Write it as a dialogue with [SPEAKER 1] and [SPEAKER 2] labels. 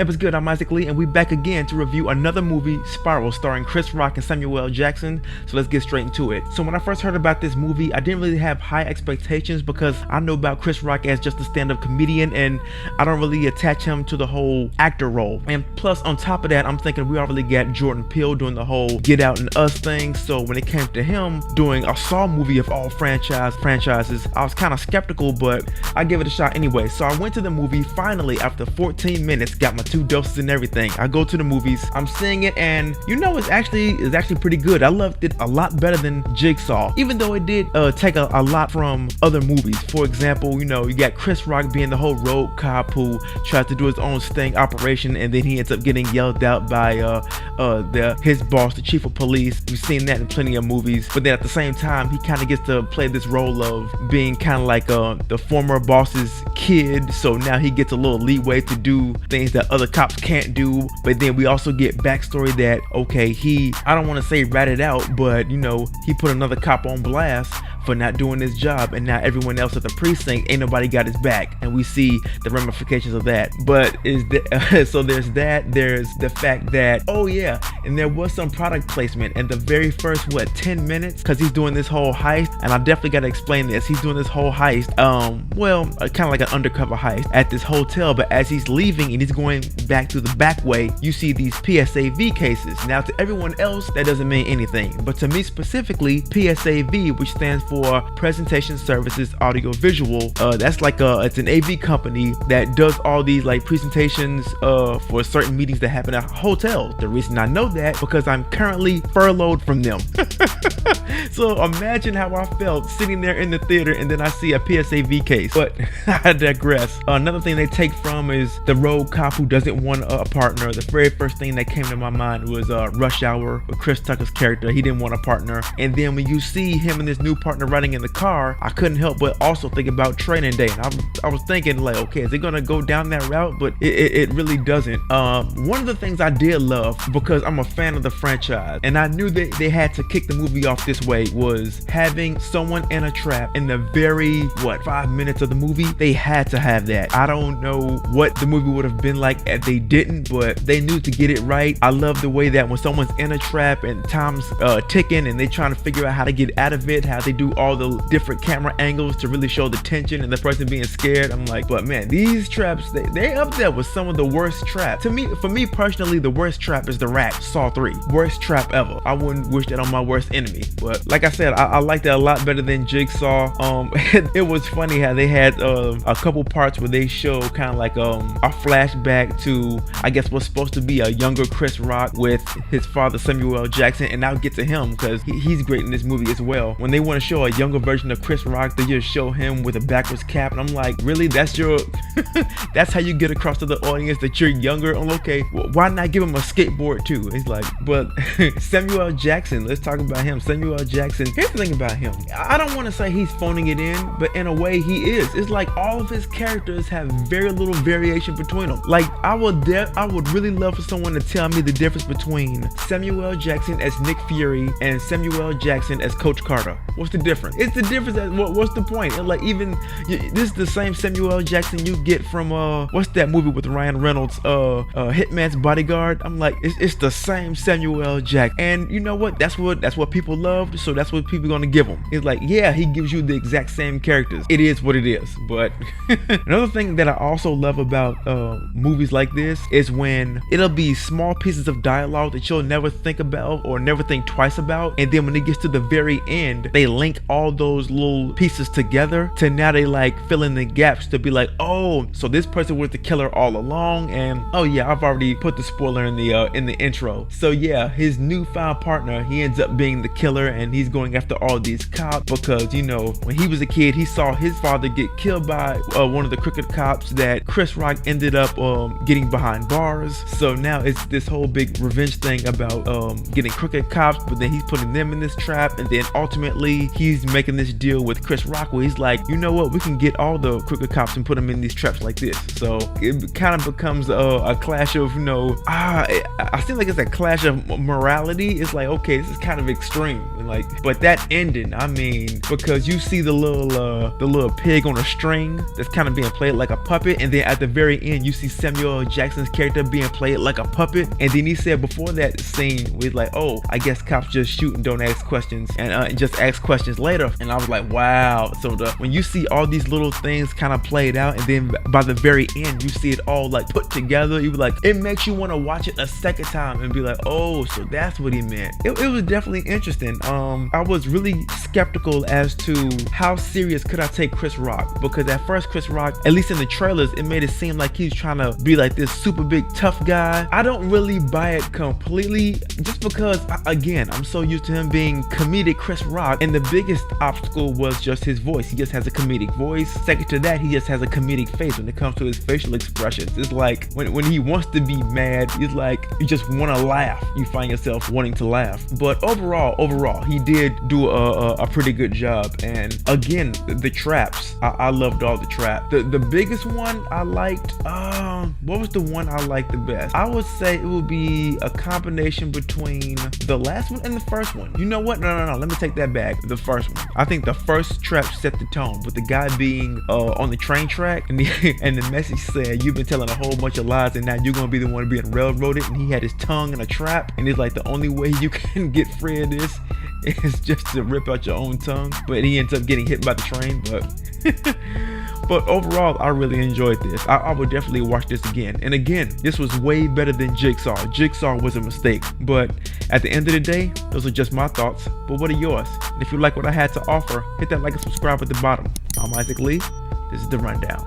[SPEAKER 1] It was good. I'm Isaac Lee, and we back again to review another movie, Spiral, starring Chris Rock and Samuel L. Jackson. So let's get straight into it. So when I first heard about this movie, I didn't really have high expectations because I know about Chris Rock as just a stand-up comedian, and I don't really attach him to the whole actor role. And plus, on top of that, I'm thinking we already got Jordan Peele doing the whole Get Out and Us thing. So when it came to him doing a Saw movie of all franchises, I was kind of skeptical, but I gave it a shot anyway. So I went to the movie finally after 14 minutes, got my 2 doses and everything. I go to the movies, I'm seeing it, and you know, it's actually pretty good. I loved it a lot better than Jigsaw, even though it did take a lot from other movies. For example, you know, you got Chris Rock being the whole rogue cop who tries to do his own sting operation, and then he ends up getting yelled out by his boss, the chief of police. We've seen that in plenty of movies, but then at the same time, he kind of gets to play this role of being kind of like the former boss's kid. So now he gets a little leeway to do things that other cops can't do. But then we also get backstory that, okay, I don't want to say ratted out, but you know, he put another cop on blast for not doing his job, and now everyone else at the precinct, ain't nobody got his back, and we see the ramifications of that. But so there's the fact that, oh yeah, and there was some product placement in the very first 10 minutes, because he's doing this whole heist, and I definitely got to explain this. He's doing this whole heist, kind of like an undercover heist at this hotel, but as he's leaving and he's going back through the back way, you see these PSAV cases. Now to everyone else, that doesn't mean anything, but to me specifically, PSAV, which stands for Presentation Services Audio Visual, that's like it's an AV company that does all these like presentations for certain meetings that happen at hotels. The reason I know that because I'm currently furloughed from them. So imagine how I felt sitting there in the theater and then I see a PSAV case. But I digress. Another thing they take from is the rogue cop who doesn't want a partner. The very first thing that came to my mind was Rush Hour with Chris Tucker's character. He didn't want a partner. And then when you see him and this new partner riding in the car, I couldn't help but also think about Training Day. And I was thinking like, okay, is it gonna go down that route? But it really doesn't. One of the things I did love, because I'm a fan of the franchise, and I knew that they had to kick the movie off this way, was having someone in a trap in the very 5 minutes of the movie. They had to have that. I don't know what the movie would have been like if they didn't, but they knew to get it right. I love the way that when someone's in a trap and time's ticking and they're trying to figure out how to get out of it, how they do all the different camera angles to really show the tension and the person being scared. I'm like, but man, these traps, they up there with some of the worst traps. For me personally, the worst trap is the rat, Saw 3. Worst trap ever. I wouldn't wish that on my worst enemy. But like I said, I liked that a lot better than Jigsaw. It was funny how they had a couple parts where they show kind of like a flashback to, I guess, what's supposed to be a younger Chris Rock with his father Samuel L. Jackson, and I'll get to him because he's great in this movie as well. When they want to show a younger version of Chris Rock, they just show him with a backwards cap, and I'm like, really? That's your that's how you get across to the audience that you're younger? I'm okay, well, why not give him a skateboard too? He's like, but Samuel L. Jackson, let's talk about him. Samuel L. Jackson, here's the thing about him. I don't want to say he's phoning it in, but in a way he is. It's like all of his characters have very little variation between them. Like I would really love for someone to tell me the difference between Samuel L. Jackson as Nick Fury and Samuel L. Jackson as Coach Carter. What's the difference? It's the difference. What's the point? And like, even this is the same Samuel L. Jackson you get from what's that movie with Ryan Reynolds, Hitman's Bodyguard. I'm like, it's the same Samuel L. Jackson, and you know what? That's what people loved, so that's what people are gonna give him. It's like, yeah, he gives you the exact same characters. It is what it is. But another thing that I also love about movies like this is when it'll be small pieces of dialogue that you'll never think about or never think twice about, and then when it gets to the very end, they link all those little pieces together to now they like fill in the gaps to be like, oh, so this person was the killer all along, and oh yeah, I've already put the spoiler in the intro. So yeah, his newfound partner, he ends up being the killer, and he's going after all these cops because, you know, when he was a kid, he saw his father get killed by one of the crooked cops that Chris Rock ended up getting behind bars. So now it's this whole big revenge thing about getting crooked cops, but then he's putting them in this trap, and then ultimately he he's making this deal with Chris Rock where he's like, you know what, we can get all the crooked cops and put them in these traps like this. So it kind of becomes a clash of, I feel like it's a clash of morality. It's like, okay, this is kind of extreme, and like, but that ending, I mean, because you see the little pig on a string that's kind of being played like a puppet, and then at the very end you see Samuel L. Jackson's character being played like a puppet, and then he said before that scene with like, oh, I guess cops just shoot and don't ask questions, and just ask questions later. And I was like, wow. So when you see all these little things kind of played out, and then by the very end you see it all like put together, you be like, it makes you want to watch it a second time and be like, oh, so that's what he meant. It was definitely interesting. I was really skeptical as to how serious could I take Chris Rock, because at first Chris Rock, at least in the trailers, it made it seem like he's trying to be like this super big tough guy. I don't really buy it completely, just because again, I'm so used to him being comedic Chris Rock, and the biggest obstacle was just his voice. He just has a comedic voice. Second to that, he just has a comedic face when it comes to his facial expressions. It's like when he wants to be mad, it's like you just want to laugh. You find yourself wanting to laugh. But overall, he did do a pretty good job. And again, the traps, I loved all the traps. The biggest one I liked, what was the one I liked the best? I would say it would be a combination between the last one and the first one. You know what? No, let me take that back. The first one. I think the first trap set the tone, with the guy being on the train track, and the message said, you've been telling a whole bunch of lies, and now you're gonna be the one being railroaded. And he had his tongue in a trap, and it's like the only way you can get free of this is just to rip out your own tongue. But he ends up getting hit by the train. But overall, I really enjoyed this. I would definitely watch this again. And again, this was way better than Jigsaw. Jigsaw was a mistake. But at the end of the day, those are just my thoughts. But what are yours? And if you like what I had to offer, hit that like and subscribe at the bottom. I'm Isaac Lee. This is The Rundown.